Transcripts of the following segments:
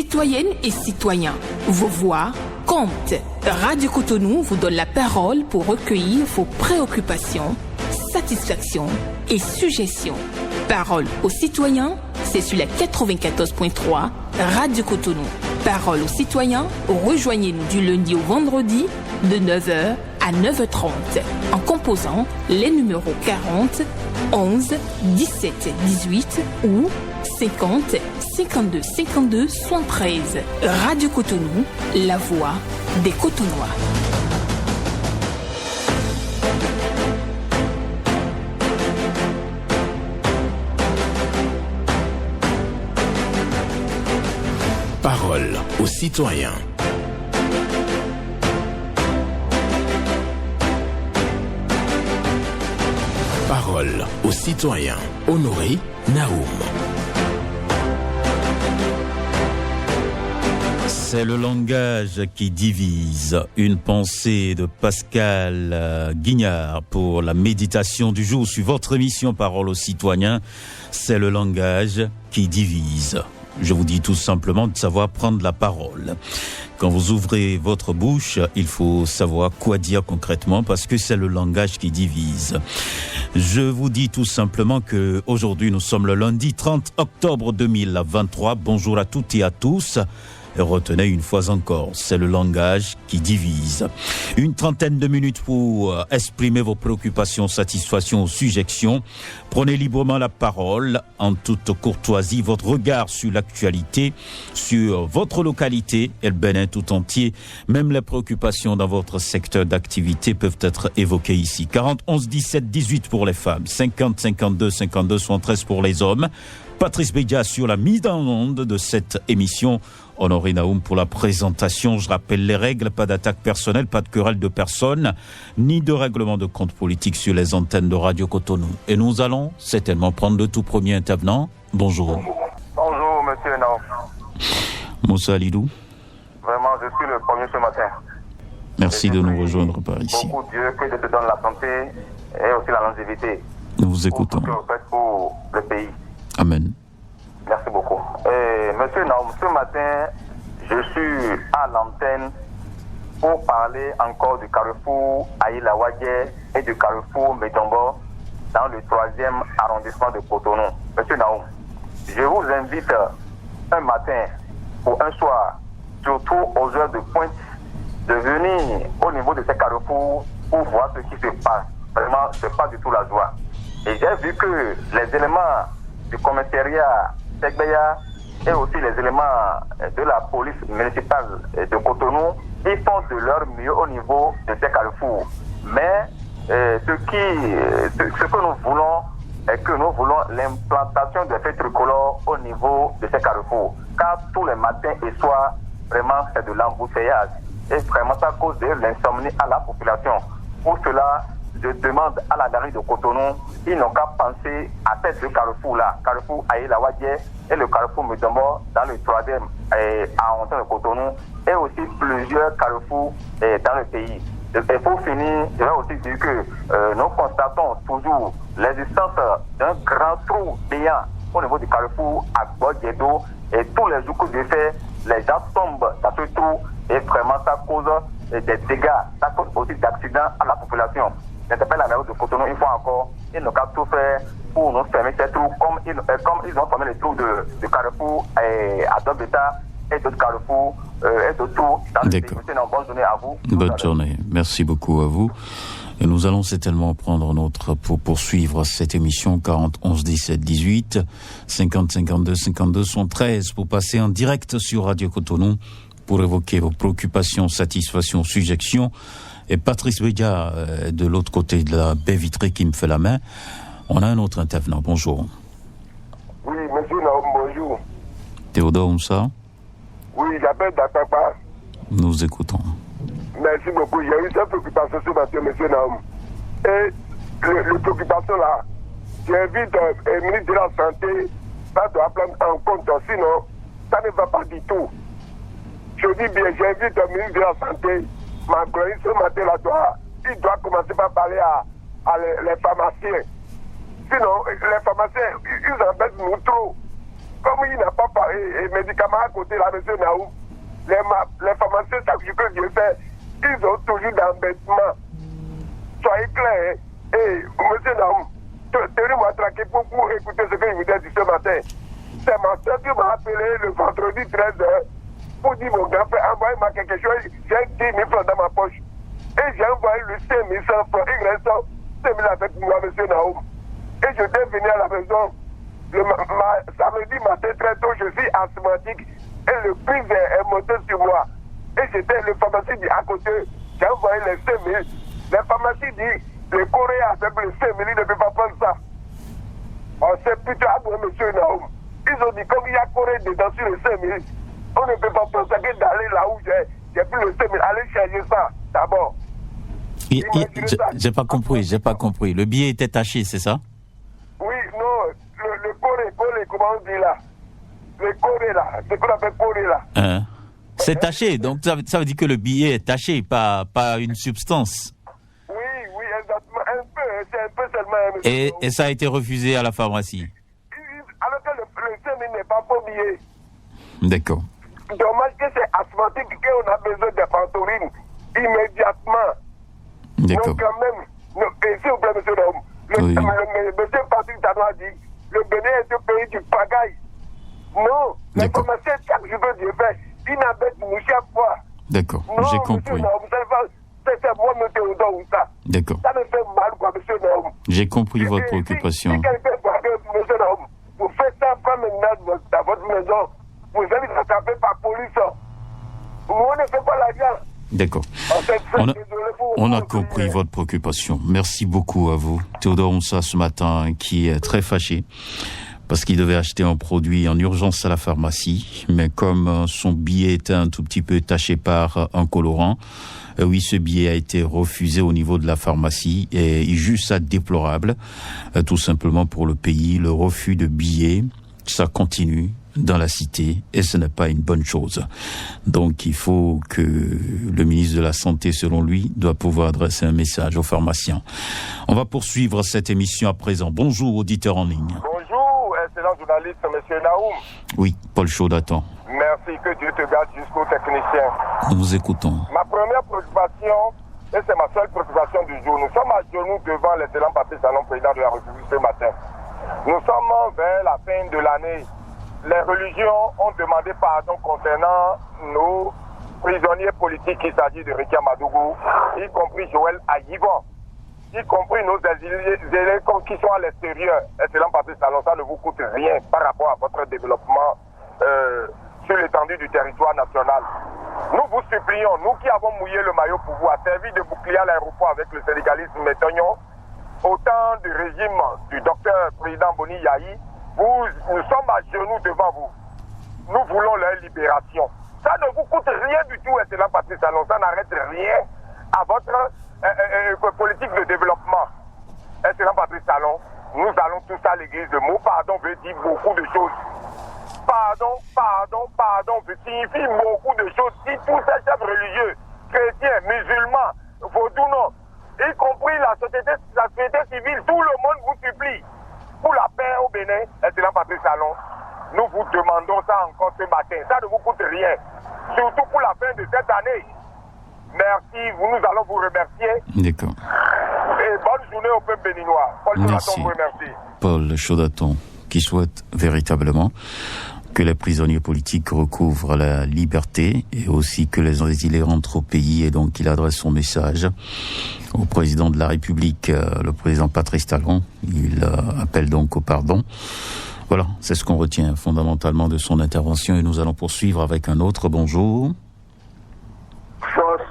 Citoyennes et citoyens, vos voix comptent. Radio Cotonou vous donne la parole pour recueillir vos préoccupations, satisfactions et suggestions. Parole aux citoyens, c'est sur la 94.3 Radio Cotonou. Parole aux citoyens, rejoignez-nous du lundi au vendredi de 9h à 9h30 en composant les numéros 40 11 17 18 ou 50 52 52 73. Radio Cotonou, la voix des Cotonois. Parole aux citoyens. Parole aux citoyens. Honoré Naoum. C'est le langage qui divise. Une pensée de Pascal Guignard pour la méditation du jour sur votre émission Parole aux citoyens. C'est le langage qui divise. Je vous dis tout simplement de savoir prendre la parole. Quand vous ouvrez votre bouche, il faut savoir quoi dire concrètement parce que c'est le langage qui divise. Je vous dis tout simplement que aujourd'hui nous sommes le lundi 30 octobre 2023. Bonjour à toutes et à tous. Et retenez une fois encore, c'est le langage qui divise. Une trentaine de minutes pour exprimer vos préoccupations, satisfactions ou suggestions. Prenez librement la parole, en toute courtoisie, votre regard sur l'actualité, sur votre localité et le Bénin tout entier. Même les préoccupations dans votre secteur d'activité peuvent être évoquées ici. 40 11 17 18 pour les femmes, 50 52 52 73 pour les hommes. Patrice Bédia sur la mise en onde de cette émission. Honoré Naoum pour la présentation. Je rappelle les règles, pas d'attaque personnelle, pas de querelle de personne, ni de règlement de compte politique sur les antennes de Radio Cotonou. Et nous allons certainement prendre le tout premier intervenant. Bonjour. Bonjour, monsieur Naoum. Moussa Alidou. Vraiment, je suis le premier ce matin. Merci de nous rejoindre par ici. Beaucoup Dieu que Dieu te donne la santé et aussi la longévité. Nous vous écoutons. Pour tout ce que vous faites pour le pays. Amen. Merci beaucoup. Monsieur Naoum, ce matin, je suis à l'antenne pour parler encore du carrefour Aïla-Wadje et du carrefour Métombo dans le 3e arrondissement de Cotonou. Monsieur Naoum, je vous invite un matin ou un soir, surtout aux heures de pointe, de venir au niveau de ces carrefours pour voir ce qui se passe. Vraiment, ce n'est pas du tout la joie. Et j'ai vu que les éléments du commissariat Tegbeya et aussi les éléments de la police municipale de Cotonou, ils font de leur mieux au niveau de ces carrefours. Mais ce que nous voulons est que nous voulons l'implantation de feux tricolores au niveau de ces carrefours. Car tous les matins et soirs, vraiment, c'est de l'embouteillage. Et vraiment, ça cause de l'insomnie à la population. Pour cela, je demande à la mairie de Cotonou, ils n'ont qu'à penser à ces deux carrefours-là, carrefour Aïla-Wadje et le carrefour Médombo dans le 3e arrondissement de Cotonou, et aussi plusieurs carrefours dans le pays. Et pour finir, je vais aussi dire que nous constatons toujours l'existence d'un grand trou béant au niveau du carrefour Agbo-Diedo, et tous les jours que je fais, les gens tombent dans ce trou, et vraiment ça cause des dégâts, ça cause aussi d'accidents à la population. J'interpelle la mairie de Cotonou une fois encore, ils n'ont qu'à tout faire pour nous fermer ces trous, comme ils ont fermé les trous de carrefour à Dobeta et d'autres carrefours et d'autres trous dans le pays. Bonne journée à vous. Bonne journée. Merci beaucoup à vous. Et nous allons certainement prendre pour poursuivre cette émission 40 11 17 18 50 52 52 73 pour passer en direct sur Radio Cotonou pour évoquer vos préoccupations, satisfactions, suggestions. Et Patrice Bédia, de l'autre côté de la baie vitrée qui me fait la main. On a un autre intervenant. Bonjour. Oui, monsieur Naoum, bonjour. Théodore Moussa. Oui, j'appelle d'Atapa. Nous écoutons. Merci beaucoup. J'ai eu cette préoccupation ce matin, monsieur Naoum. Et le préoccupation là, j'invite le ministre de la Santé à prendre en compte, sinon ça ne va pas du tout. Je dis bien, j'invite le ministre de la Santé. Ma chronique ce matin-là, il doit commencer par parler à les pharmaciens. Sinon, les pharmaciens, ils embêtent nous trop. comme il n'a pas parlé médicaments à côté, là, M. Naoum, les pharmaciens, chaque jour que Dieu fait, ils ont toujours d'embêtement. Soyez clairs, hein. Et M. Naoum, tenez-moi tranquille pour écouter ce que je vous ai dit ce matin. C'est ma soeur qui m'a appelé le vendredi 13h pour dire mon grand-père, envoyez-moi quelque chose, j'ai 10 000 francs dans ma poche. Et j'ai envoyé le 5 100 francs, il reste 5 000 avec moi, M. Naoum. Et je devais venir à la maison. Samedi matin très tôt, je suis asthmatique et le prix est monté sur moi. Et j'étais le pharmacie dit à côté, j'ai envoyé les 5 000. Le pharmacie dit, les Coréens avec les 5 000, ils ne peuvent pas prendre ça. On s'est plutôt aboué, M. Naoum. Ils ont dit, comme il y a Corée dedans sur les 5 000, on ne peut pas penser d'aller là où j'ai pris les 5 000. Allez chercher ça d'abord. J'ai pas compris. Le billet était taché, c'est ça? Oui, non, le Corée, comment on dit là? Le Corée là, c'est qu'on appelle Corée là. C'est taché, donc ça veut dire que le billet est taché, pas une substance. Oui, exactement, c'est un peu seulement. Et ça a été refusé à la pharmacie? Alors que le semin n'est pas pour billet. D'accord. Dommage que c'est asthmatique qu'on a besoin de pantorine immédiatement. D'accord. Donc quand même, et s'il vous plaît, M. Naoum, M. Patrick Talon a dit, le Bénin est un pays du pagaille. Non, les pharmaciens, chaque jour que Dieu fait, ils n'abattent nous chaque fois. D'accord, j'ai compris. C'est moi, M. Théodore, ou ça. D'accord. Ça me fait mal, quoi, M. Naoum. J'ai compris votre préoccupation. Si quelqu'un M. Naoum, vous faites ça pas maintenant dans votre maison, vous allez rattraper par police. Nous, on ne fait pas l'argent. D'accord. On a compris votre préoccupation. Merci beaucoup à vous. Théodore Onsa, ce matin, qui est très fâché parce qu'il devait acheter un produit en urgence à la pharmacie, mais comme son billet était un tout petit peu taché par un colorant, oui, ce billet a été refusé au niveau de la pharmacie et il juge ça déplorable, tout simplement pour le pays. Le refus de billets, ça continue dans la cité et ce n'est pas une bonne chose. Donc il faut que le ministre de la Santé, selon lui, doit pouvoir adresser un message aux pharmaciens. On va poursuivre cette émission à présent. Bonjour, auditeur en ligne. Bonjour, excellent journaliste, M. Naoum. Oui, Paul Chaudatan. Merci, que Dieu te garde jusqu'au technicien. Nous vous écoutons. Ma première préoccupation, et c'est ma seule préoccupation du jour, nous sommes à genoux devant l'excellent Patrice Talon, président de la République, ce matin. Nous sommes vers la fin de l'année. Les religions ont demandé pardon concernant nos prisonniers politiques, il s'agit de Rikia Madougou, y compris Joël Aïvon, y compris nos exilés qui sont à l'extérieur. Excellent Patrice Talon, ça ne vous coûte rien par rapport à votre développement sur l'étendue du territoire national. Nous vous supplions, nous qui avons mouillé le maillot pour vous, à servir de bouclier à l'aéroport avec le sénégalisme Métognon, au temps du régime du docteur président Boni Yahi, nous sommes à genoux devant vous. Nous voulons leur libération. Ça ne vous coûte rien du tout, excellent Patrice Talon. Ça n'arrête rien à votre politique de développement. Excellent Patrice Talon, nous allons tous à l'église. Le mot pardon veut dire beaucoup de choses. Pardon signifie beaucoup de choses. Si tous ces chefs religieux, chrétiens, musulmans, vaudounos, y compris la société civile, tout le monde vous supplie pour la paix au Bénin, excellent Patrice Talon. Nous vous demandons ça encore ce matin. Ça ne vous coûte rien. Surtout pour la fin de cette année. Merci. Nous allons vous remercier. D'accord. Et bonne journée au peuple béninois. Paul Chaudatan vous remercie. Paul Chaudatan, qui souhaite véritablement que les prisonniers politiques recouvrent la liberté et aussi que les exilés rentrent au pays. Et donc, il adresse son message au président de la République, le président Patrice Talon. Il appelle donc au pardon. Voilà, c'est ce qu'on retient fondamentalement de son intervention et nous allons poursuivre avec un autre. Bonjour. Force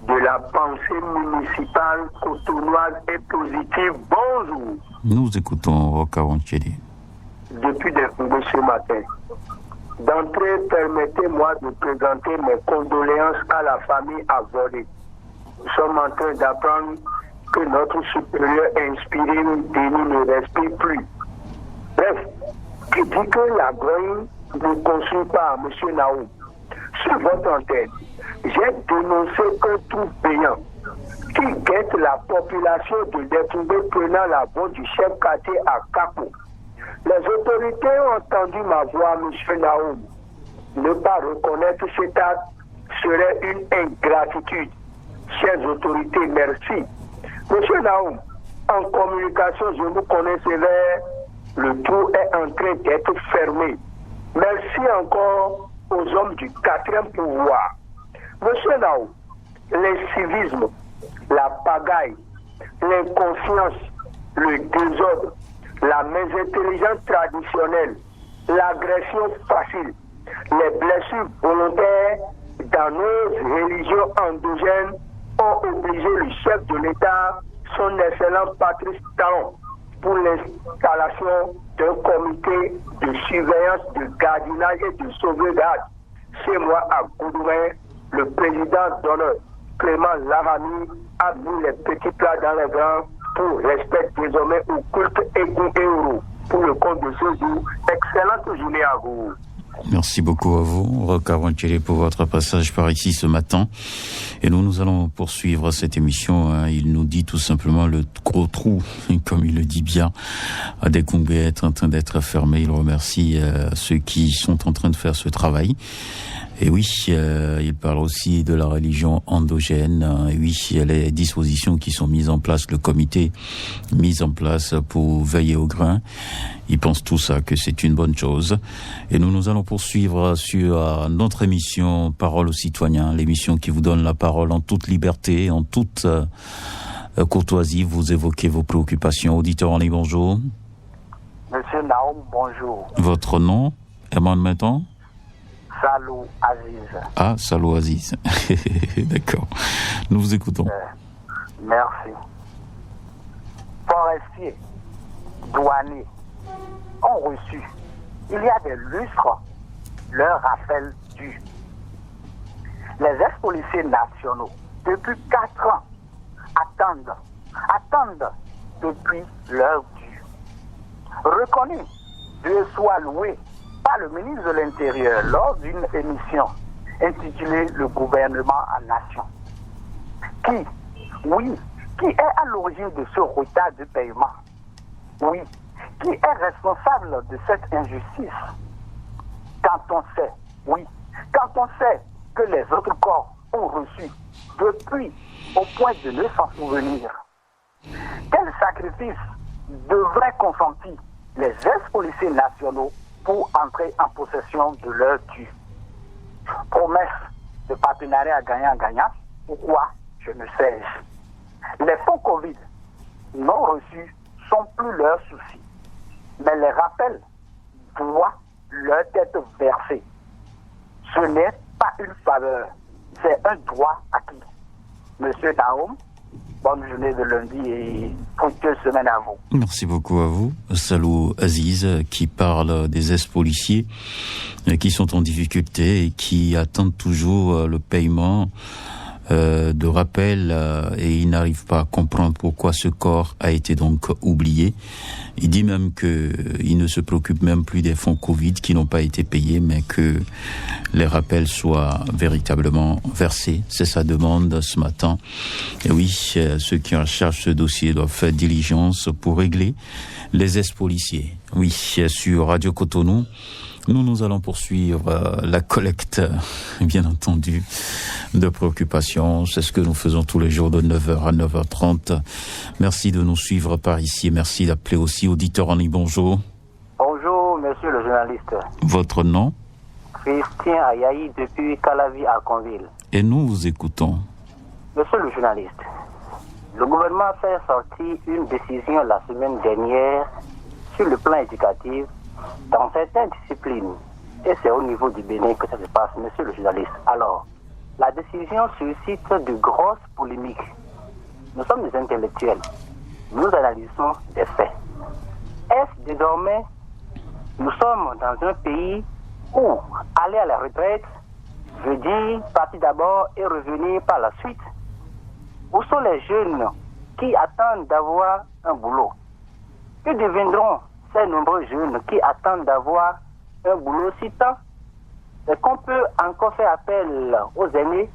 de la pensée municipale cotonoise et positive. Bonjour. Nous écoutons Roka Wanchedi. Depuis ce matin. D'entrée, permettez-moi de présenter mes condoléances à la famille avorée. Nous sommes en train d'apprendre que notre supérieur inspiré déni ne respire plus. Bref, qui dit que la grogne ne consume pas, M. Naoum. Sur votre antenne, j'ai dénoncé un tout payant qui guette la population de détrouver prenant la voie du chef quartier à Capo. Les autorités ont entendu ma voix, M. Naoum. Ne pas reconnaître cet acte serait une ingratitude. Chères autorités, merci. M. Naoum, en communication, je vous connais sévère, le trou est en train d'être fermé. Merci encore aux hommes du 4e pouvoir. M. Naoum, l'incivisme, la pagaille, l'inconscience, le désordre, la mésintelligence traditionnelle, l'agression facile, les blessures volontaires dans nos religions endogènes ont obligé le chef de l'État, son excellent Patrice Talon, pour l'installation d'un comité de surveillance, de gardiennage et de sauvegarde. Chez moi, à Goudoumé, le président d'honneur, Clément Lavami, a mis les petits plats dans les grands pour respect désormais au culte égou et euro. Pour le compte de ce jour, excellente journée à vous. Merci beaucoup à vous, Rokawanchele, pour votre passage par ici ce matin. Et nous allons poursuivre cette émission. Il nous dit tout simplement le gros trou, comme il le dit bien, à Dekongbe est en train d'être fermé. Il remercie ceux qui sont en train de faire ce travail. Et oui, il parle aussi de la religion endogène. Et oui, il y a les dispositions qui sont mises en place, le comité mis en place pour veiller au grain. Ils pensent tout ça, que c'est une bonne chose. Et nous allons poursuivre sur notre émission Parole aux citoyens, l'émission qui vous donne la parole en toute liberté, en toute courtoisie. Vous évoquez vos préoccupations. Auditeur en ligne, bonjour. Monsieur Naoum, bonjour. Votre nom, Herman Maintenant? Salou Aziz. Ah, Salou Aziz. D'accord. Nous vous écoutons. Merci. Forestiers, douaniers ont reçu, il y a des lustres, leur rappel dû. Les ex-policiers nationaux, depuis 4 ans, attendent depuis leur dû. Reconnu, Dieu soit loué, par le ministre de l'Intérieur lors d'une émission intitulée Le gouvernement en nation. Qui est à l'origine de ce retard de paiement? Oui, qui est responsable de cette injustice? Quand on sait que les autres corps ont reçu depuis au point de ne s'en souvenir. Quel sacrifice devraient consentir les ex-policiers nationaux pour entrer en possession de leur dû? Promesse de partenariat gagnant-gagnant, pourquoi je ne sais-je? Les fonds Covid non reçus sont plus leur souci, mais les rappels doivent leur être versés. Ce n'est pas une faveur, c'est un droit acquis. Monsieur Naoum, bonne journée de lundi et fructueuse semaine à vous. Merci beaucoup à vous. Salou Aziz, qui parle des ex-policiers qui sont en difficulté et qui attendent toujours le paiement de rappel et il n'arrive pas à comprendre pourquoi ce corps a été donc oublié. Il dit même que il ne se préoccupe même plus des fonds Covid qui n'ont pas été payés, mais que les rappels soient véritablement versés. C'est sa demande ce matin. Et oui, ceux qui en charge ce dossier doivent faire diligence pour régler les ex-policiers. Oui, sur Radio Cotonou, nous allons poursuivre la collecte, bien entendu, de préoccupations. C'est ce que nous faisons tous les jours de 9h à 9h30. Merci de nous suivre par ici. Merci d'appeler aussi auditeur en ligne. Bonjour. Bonjour, monsieur le journaliste. Votre nom? Christian Ayaï depuis Calavi à Conville. Et nous vous écoutons. Monsieur le journaliste, le gouvernement a fait sortir une décision la semaine dernière sur le plan éducatif dans certaines disciplines. Et c'est au niveau du Bénin que ça se passe, monsieur le journaliste. Alors, la décision suscite de grosses polémiques. Nous sommes des intellectuels. Nous analysons des faits. Est-ce désormais, nous sommes dans un pays où aller à la retraite veut dire partir d'abord et revenir par la suite? Où sont les jeunes qui attendent d'avoir un boulot? Que deviendront ces nombreux jeunes qui attendent d'avoir un boulot si tant? Est-ce qu'on peut encore faire appel aux aînés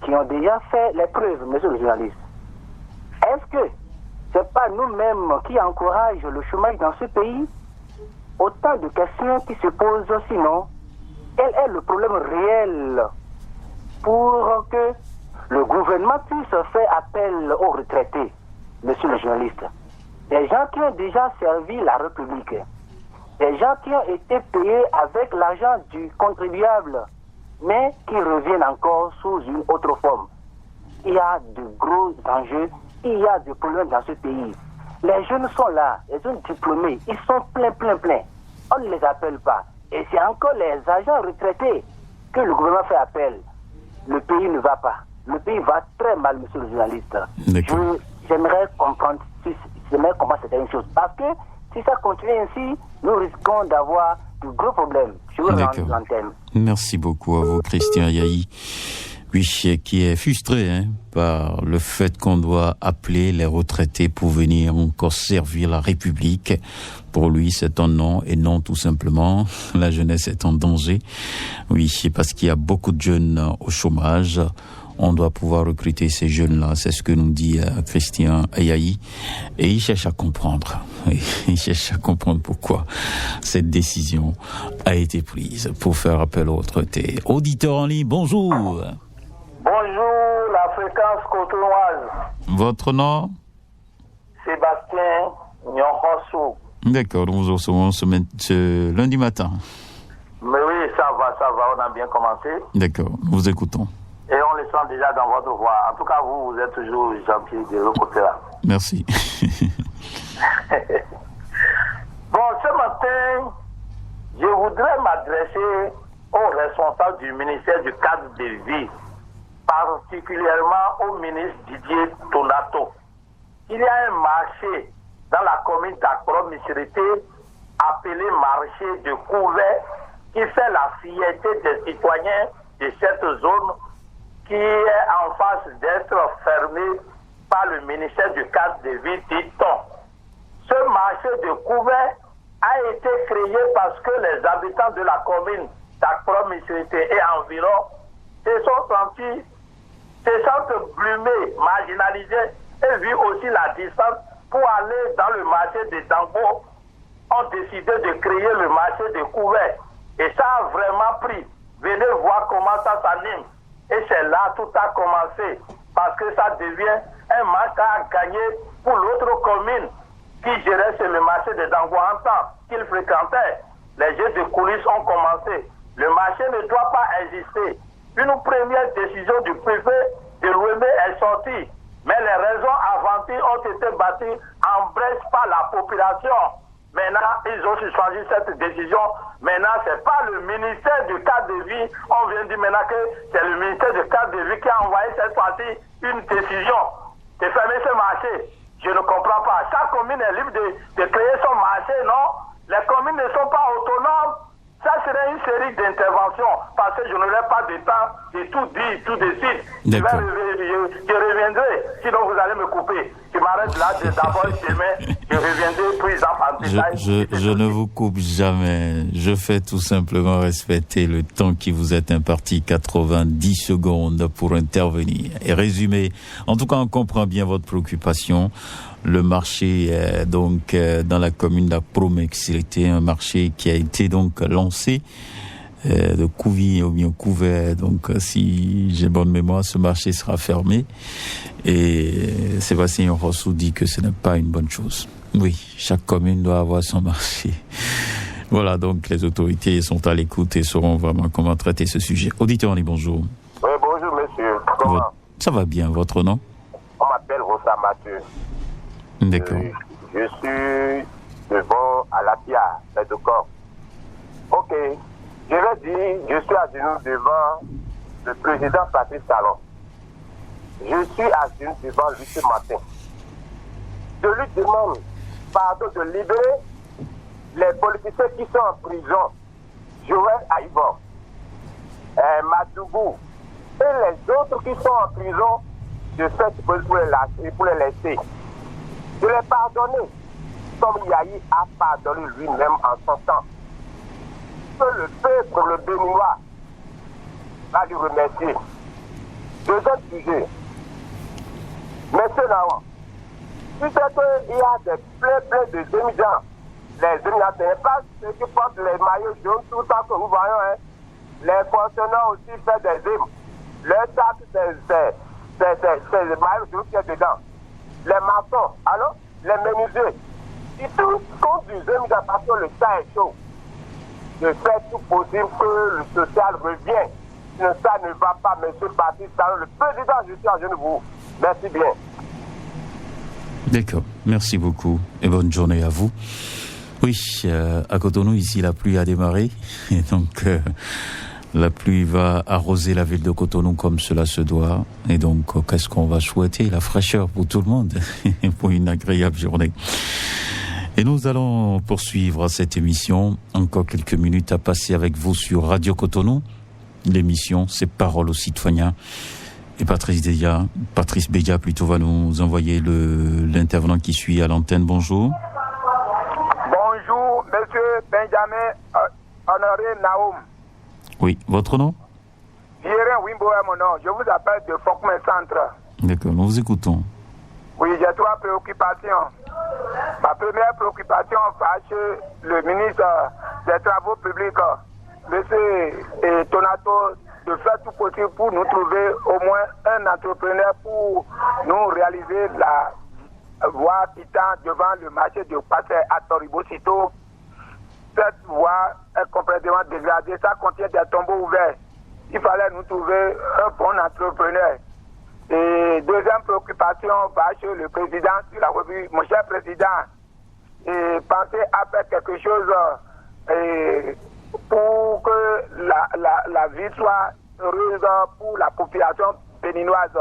qui ont déjà fait les preuves, monsieur le journaliste? Est-ce que ce n'est pas nous-mêmes qui encourageons le chômage dans ce pays? autant de questions qui se posent aussi, non? Quel est le problème réel pour que le gouvernement puisse faire appel aux retraités, monsieur le journaliste? Des gens qui ont déjà servi la République, des gens qui ont été payés avec l'argent du contribuable, mais qui reviennent encore sous une autre forme. Il y a de gros enjeux, il y a des problèmes dans ce pays. Les jeunes sont là, les jeunes diplômés, ils sont pleins. On ne les appelle pas. Et c'est encore les agents retraités que le gouvernement fait appel. Le pays ne va pas. Le pays va très mal, monsieur le journaliste. J'aimerais comprendre cette une chose. Parce que si ça continue ainsi, nous risquons d'avoir de gros problèmes. Je vous rends l'antenne. Merci beaucoup à vous, Christian Yahi. Oui, qui est frustré par le fait qu'on doit appeler les retraités pour venir encore servir la République. Pour lui, c'est un non et non tout simplement. La jeunesse est en danger. Oui, parce qu'il y a beaucoup de jeunes au chômage. On doit pouvoir recruter ces jeunes-là. C'est ce que nous dit Christian Yahi. Et il cherche à comprendre. Il cherche à comprendre pourquoi cette décision a été prise pour faire appel aux retraités. Auditeur en ligne, bonjour. Bonjour, la fréquence cotonoise. Votre nom? Sébastien Nyonrosso. D'accord, nous vous recevons ce lundi matin. Mais oui, ça va, on a bien commencé. D'accord, nous vous écoutons. Et on le sent déjà dans votre voix. En tout cas, vous êtes toujours gentil de l'autre côté-là. Merci. Bon, ce matin, je voudrais m'adresser aux responsables du ministère du cadre de vie, particulièrement au ministre Didier Tonato. Il y a un marché dans la commune d'Akpro-Missirité appelé marché de Couvert qui fait la fierté des citoyens de cette zone qui est en face d'être fermé par le ministère du cadre de vie, dit-on. Ce marché de Couvert a été créé parce que les habitants de la commune d'Akpro-Missirité et environ se sentent brumés, marginalisés et vu aussi la distance pour aller dans le marché de Dango, ont décidé de créer le marché de Couvert. Et ça a vraiment pris. Venez voir comment ça s'anime. Et c'est là tout a commencé. Parce que ça devient un match à gagner pour l'autre commune qui gérait sur le marché de Dango en temps qu'il fréquentait. Les jeux de coulisses ont commencé. Le marché ne doit pas exister. Une première décision du préfet de l'OME est sortie. Mais les raisons aventues ont été battues en brèche par la population. Maintenant, ils ont suspendu cette décision. Maintenant, ce n'est pas le ministère du cadre de vie. On vient dire maintenant que c'est le ministère du cadre de vie qui a envoyé cette fois-ci une décision de fermer ce marché. Je ne comprends pas. Chaque commune est libre de créer son marché, non? Les communes ne sont pas autonomes. Ça serait une série d'interventions parce que je n'aurai pas de temps de tout dire tout de suite. Je reviendrai, sinon vous allez me couper. Je m'arrête là, d'abord demain, je reviendrai plus en détail. Je ne vous coupe jamais. Je fais tout simplement respecter le temps qui vous est imparti, 90 secondes pour intervenir et résumer. En tout cas, on comprend bien votre préoccupation. Le marché donc dans la commune d'Akpro-Missirité, un marché qui a été donc lancé de Couvi ou bien Couvert. Donc si j'ai bonne mémoire, ce marché sera fermé. Et Sébastien Nyonrosso dit que ce n'est pas une bonne chose. Oui, chaque commune doit avoir son marché. Voilà, donc les autorités sont à l'écoute et sauront vraiment comment traiter ce sujet. Auditeur, on dit bonjour. Oui, bonjour monsieur. Comment? Ça va bien, votre nom? On m'appelle Rosa Mathieu. D'accord. Je suis devant Alapia, de corps. Ok. Je vais dire, je suis à genoux devant le président Patrice Talon. Je suis à genoux devant lui ce matin. Je lui demande pardon de libérer les politiciens qui sont en prison. Joël Aïbon, Madougou et les autres qui sont en prison, je fais pour les laisser. Je l'ai pardonné, comme Yahi a pardonné lui-même en son temps. Que le peuple, le Béninois, va lui remercier. Deuxième sujet. Monsieur Naouan, tu sais qu'il y a plein de demi-gens les hymnes, ce n'est pas ceux qui portent les maillots jaunes tout le temps que nous voyons. Hein. Les fonctionnaires aussi font des hymnes. Leur sac, c'est le maillot jaune qui est dedans. Les maçons, alors, les menuisiers, si tout conduisent, parce que le temps est chaud, de faire tout possible que le social revienne. Sinon, ça ne va pas, monsieur Baptiste Talon, le président, je suis à Genevois. Merci bien. D'accord, merci beaucoup et bonne journée à vous. Oui, à Cotonou, ici, la pluie a démarré et donc la pluie va arroser la ville de Cotonou comme cela se doit. Et donc, qu'est-ce qu'on va souhaiter? La fraîcheur pour tout le monde pour une agréable journée. Et nous allons poursuivre cette émission. Encore quelques minutes à passer avec vous sur Radio Cotonou. L'émission, c'est Parole aux citoyens. Et Patrice Bédia plutôt va nous envoyer l'intervenant qui suit à l'antenne. Bonjour. Bonjour, monsieur Benjamin Honoré Naoum. Oui, votre nom? Pierre Wimbo est mon nom. Je vous appelle de Fokme Centre. D'accord, nous vous écoutons. Oui, j'ai 3 préoccupations. Ma première préoccupation fâche le ministre des Travaux publics, monsieur Tonato, de faire tout possible pour nous trouver au moins un entrepreneur pour nous réaliser la voie qui tend devant le marché de Passé à Toribosito. Cette voie est complètement dégradée, ça contient des tombeaux ouverts. Il fallait nous trouver un bon entrepreneur. Et deuxième préoccupation va chez le président de la République, mon cher président, et penser à faire quelque chose pour que la vie soit heureuse pour la population béninoise.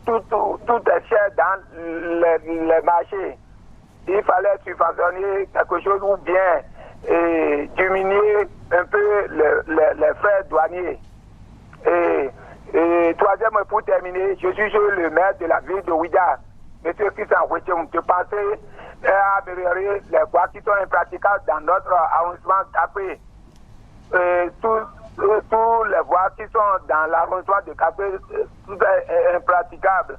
Tout est cher dans les marchés. Il fallait subventionner quelque chose ou bien diminuer un peu les frais douaniers. Et troisième, pour terminer, je suis le maire de la ville de Ouida, M. Christian Ouetchem, de penser à améliorer les voies qui sont impraticables dans notre arrondissement Capé. Tous les voies qui sont dans l'arrondissement de Capé, tout est impraticable.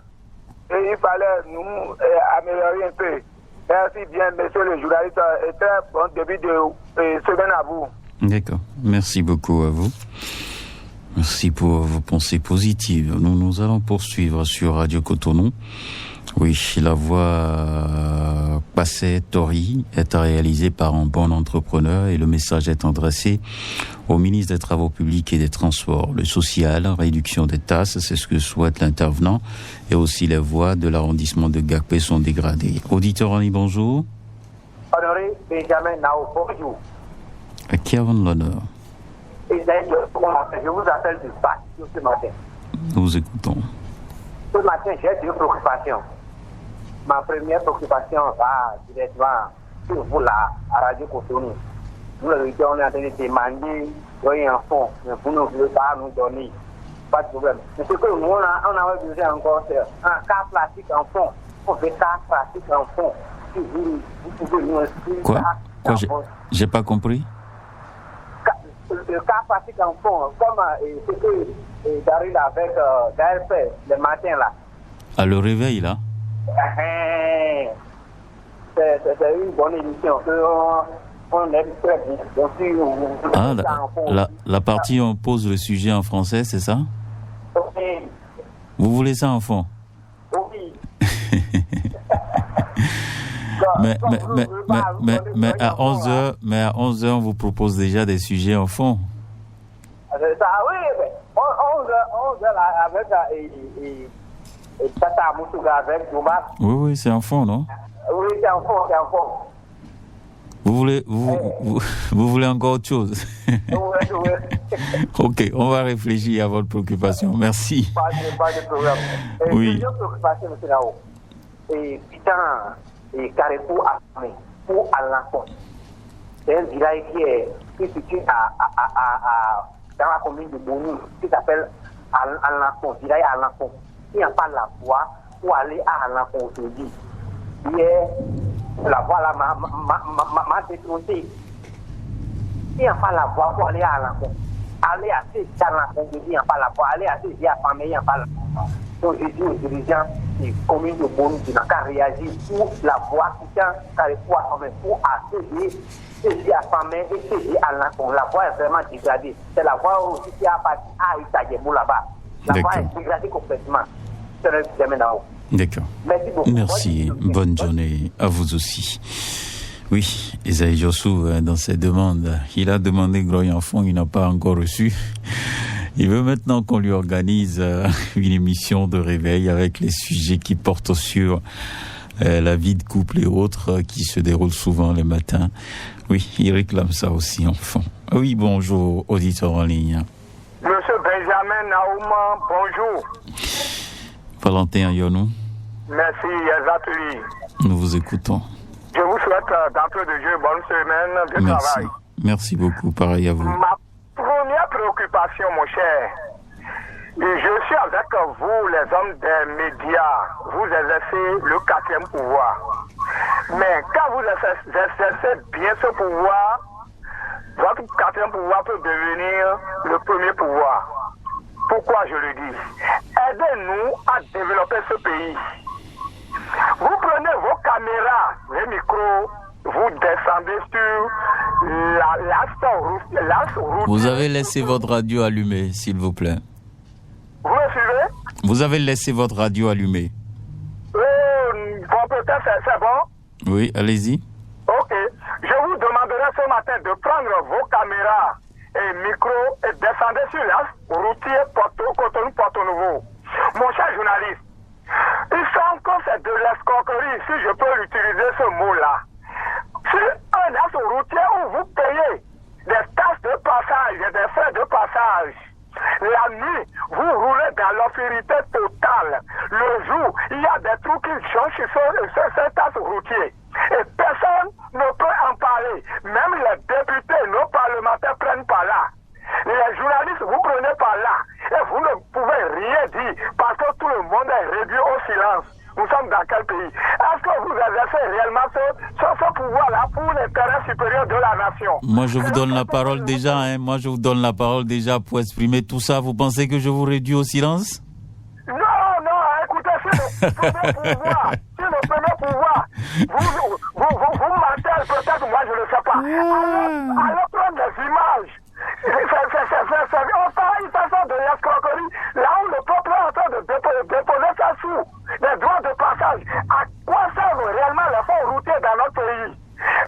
Et il fallait nous améliorer un peu. Merci bien, monsieur le journaliste, et très bon début de semaine à vous. D'accord, merci beaucoup à vous. Merci pour vos pensées positives. Nous allons poursuivre sur Radio Cotonou. Oui, la voie Passé Tori est réalisée par un bon entrepreneur et le message est adressé au ministre des Travaux publics et des Transports. Le social, réduction des tasses, c'est ce que souhaite l'intervenant. Et aussi les voies de l'arrondissement de Gakpé sont dégradées. Auditeur en ligne, bonjour. Honoré Benjamin Nao, bonjour. À qui avons l'honneur? Je vous appelle du BAC ce matin. Nous écoutons. Ce matin, j'ai 2 préoccupations. Ma première préoccupation va directement sur vous là, à Radio Cotonou. Nous, le région, on est en train de demander un fonds, mais vous ne voulez pas nous donner. Pas de problème. Mais ce que nous, on a besoin encore, c'est un cas plastique en fond. On veut cas plastique en fond. Si vous pouvez nous inscrire. Quoi j'ai pas compris. Le cas plastique en fond, comme ce que j'arrive avec d'ARP le matin là. À le réveil là? C'est une bonne émission. On aime très bien. La partie on pose le sujet en français, c'est ça? Oui. Vous voulez ça en fond? Oui. mais à 11h, on vous propose déjà des sujets en fond. Ça, oui, 11h là, avec Tata Moussouga avec Douma. Oui, c'est en fond, non? Oui, c'est en fond. Vous voulez encore autre chose? Oui. Ok, on va réfléchir à votre préoccupation. Merci. Pas de problème. Oui. Deuxième préoccupation, M. Nao. Putain, Carrefour Armé, pour Alençon. C'est un village qui est situé dans la commune de Boni, qui s'appelle Alençon, village Alençon. Il n'y a pas la voie pour aller à Alençon aujourd'hui. Hier, la voie là m'a détruit. Il n'y a pas la voie pour aller à Alençon. Aller à Alençon aujourd'hui, il n'y a pas la voie. Aller à Saint-Famille, il n'y a pas la voie. Donc, je dis aux dirigeants, commune de Bon qui n'a qu'à réagir pour la voix qui tient Carrefour pour accéder à Famé et céder à l'enfant. La voix est vraiment dégradée. C'est la voix aussi qui a parti à Itagébou là-bas. La voix est dégradée complètement. C'est le système là-haut. D'accord. Merci beaucoup. Merci. Bonne journée à vous aussi. Oui, Isaïe Jossou, dans ses demandes, il a demandé Gros Enfant, il n'a pas encore reçu. Il veut maintenant qu'on lui organise une émission de réveil avec les sujets qui portent sur la vie de couple et autres qui se déroulent souvent le matin. Oui, il réclame ça aussi, enfant. Oui, bonjour, auditeur en ligne. Monsieur Benjamin Naouma, bonjour. Valentin Yonou. Merci, Zatuli. Nous vous écoutons. Je vous souhaite d'entrée de jeu bonne semaine de travail. Merci beaucoup, pareil à vous. Ma première préoccupation, mon cher, je suis avec vous, les hommes des médias. Vous exercez le 4e pouvoir. Mais quand vous exercez bien ce pouvoir, votre 4e pouvoir peut devenir le premier pouvoir. Pourquoi je le dis? Aidez-nous à développer ce pays. Vous prenez vos caméras, les micros, vous descendez sur l'axe route. Vous avez laissé votre radio allumée, s'il vous plaît. Vous me suivez? Vous avez laissé votre radio allumée. Bon, peut-être c'est bon? Oui, allez-y. Ok. Je vous demanderai ce matin de prendre vos caméras et micros et descendre sur l'axe routier Cotonou-Porto-Nouveau. Mon cher journaliste, il semble que c'est de l'escroquerie, si je peux utiliser ce mot-là. Sur un axe routier où vous payez des taxes de passage et des frais de passage, la nuit, vous roulez dans l'obscurité totale. Le jour, il y a des trous qui changent sur cet axe routier. Et personne ne peut en parler. Même les députés, nos parlementaires prennent par là. Les journalistes, vous prenez par là. Et vous ne pouvez rien dire parce que tout le monde est réduit au silence. Nous sommes dans quel pays? Est-ce que vous exercez réellement ce pouvoir-là pour l'intérêt supérieur de la nation? Moi, je vous donne la parole déjà. Moi, je vous donne la parole déjà pour exprimer tout ça. Vous pensez que je vous réduis au silence? Non, écoutez, c'est le premier pouvoir. C'est le premier pouvoir. Vous mentez peut-être, moi je ne sais pas. Allez prendre des images. Il s'agit de l'escroquerie. Là où le peuple est en train de déposer ça sous les droits de passage. À quoi servent réellement les fonds routiers dans notre pays?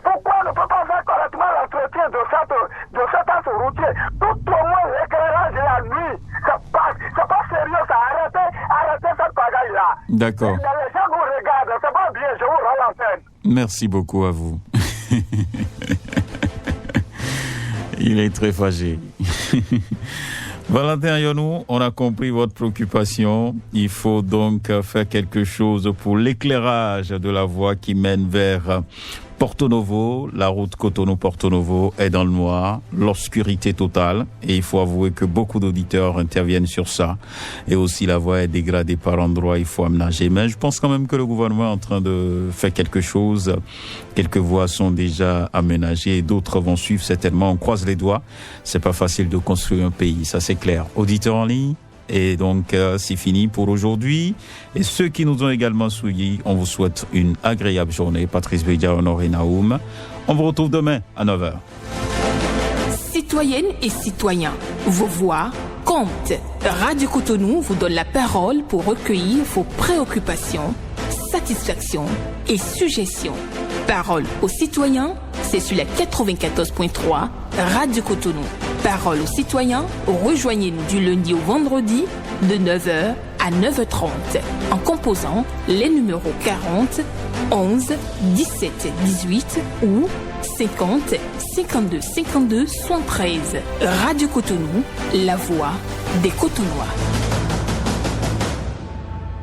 Pourquoi ne peut pas faire correctement l'entretien de cet axe routier? Tout au moins l'éclairage la nuit. C'est pas sérieux, ça. Arrêtez cette bagaille-là. D'accord. Les gens vous regardent, c'est pas bien, je vous rends l'antenne. Merci beaucoup à vous. Il est très fâché. Valentin Yonou, on a compris votre préoccupation. Il faut donc faire quelque chose pour l'éclairage de la voie qui mène vers Porto Novo. La route Cotonou-Porto Novo est dans le noir, l'obscurité totale. Et il faut avouer que beaucoup d'auditeurs interviennent sur ça. Et aussi la voie est dégradée par endroits, il faut aménager. Mais je pense quand même que le gouvernement est en train de faire quelque chose. Quelques voies sont déjà aménagées et d'autres vont suivre certainement. On croise les doigts. C'est pas facile de construire un pays, ça c'est clair. Auditeurs en ligne. Et donc, c'est fini pour aujourd'hui. Et ceux qui nous ont également suivis, on vous souhaite une agréable journée. Patrice Bédia, Honoré Naoum. On vous retrouve demain à 9h. Citoyennes et citoyens, vos voix comptent. Radio Cotonou vous donne la parole pour recueillir vos préoccupations, satisfactions et suggestions. Parole aux citoyens, c'est sur la 94.3 Radio Cotonou. Parole aux citoyens, rejoignez-nous du lundi au vendredi de 9h à 9h30 en composant les numéros 40 11 17 18 ou 50 52 52 73. Radio Cotonou, la voix des Cotonois.